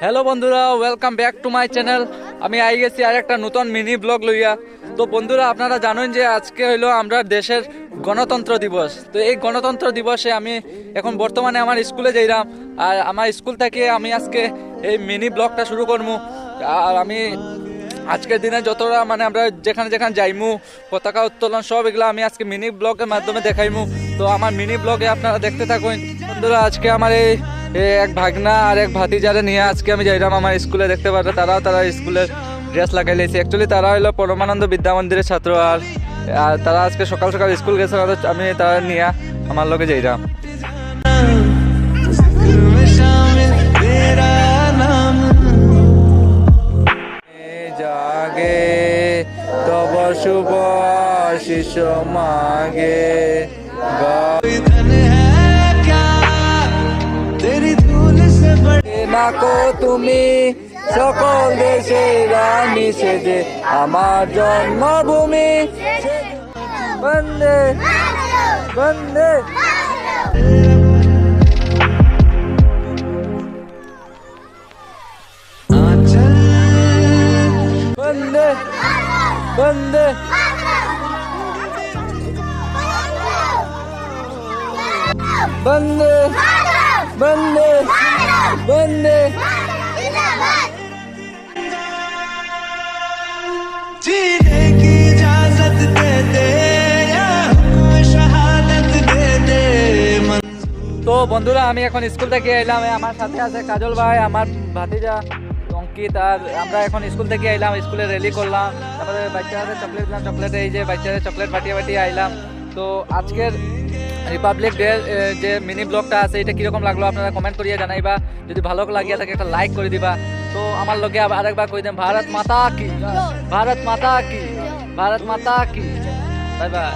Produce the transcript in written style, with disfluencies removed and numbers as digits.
Hello বন্ধুরা, welcome back to my channel. আমি I গেছি আর একটা নতুন মিনি ব্লগ লইয়া। তো বন্ধুরা, আপনারা জানেন যে আজকে হইলো আমরা দেশের গণতন্ত্র দিবস। তো এই গণতন্ত্র দিবসে আমি এখন বর্তমানে আমার স্কুলে যাইলাম, আর আমার স্কুল থেকে আমি আজকে এই মিনি ব্লগটা শুরু করবো। আর আমি আজকের দিনে যতটা মানে আমরা যেখানে যেখানে যাইমু, পতাকা উত্তোলন সব এগুলো আমি আজকে মিনি ব্লগের মাধ্যমে দেখাইমু। তো আমার মিনি ব্লগে আপনারা দেখতে থাকুন। বন্ধুরা, আজকে আমার এই এক ভাগনা আর এক ভাতিজারে নিয়ে আজকে আমি যাইলাম আমার স্কুলে। দেখতে পারবে তারা স্কুলের ড্রেস লাগাই লেছে। অ্যাকচুয়ালি তারা হলো পরমানন্দ বিদ্যা মন্দিরের ছাত্র, আর তারা আজকে সকাল সকাল স্কুল গেছে। আমি তারা নিয়ে আমার লগে যাইলাম। জাগে তব শুভ শিষ মাগে নাকো তুমি সকল দেশে রানী সেজে আমার জন্মভূমি। বন্দে বন্দে বন্দে বন্দে বন্দে বন্দে বন্দে। जीने की इजाजत दे दे या हमें शहादत दे दे। তো বন্ধুরা, আমি এখন স্কুল থেকে এলাম। আমার সাথে আছে কাজল ভাই, আমার ভাতিজা অঙ্কিত, আর আমরা এখন স্কুল থেকে এলাম। স্কুলে র্যালি করলাম, তারপরে বাচ্চাদের চকলেট দিলাম। চকলেট এই যে বাচ্চাদের চকলেট বাটিয়ে আইলাম। তো আজকের রিপাবলিক ডে যে মিনি ব্লগটা আছে, এটা কিরকম লাগলো আপনারা কমেন্ট করিয়া জানাইবা। যদি ভালো লাগিয়া থাকে একটা লাইক করে দিবা। তো আমার লগে আরেকবার কই দেন, ভারত মাতা কি, ভারত মাতা কি, ভারত মাতা কি। Bye bye.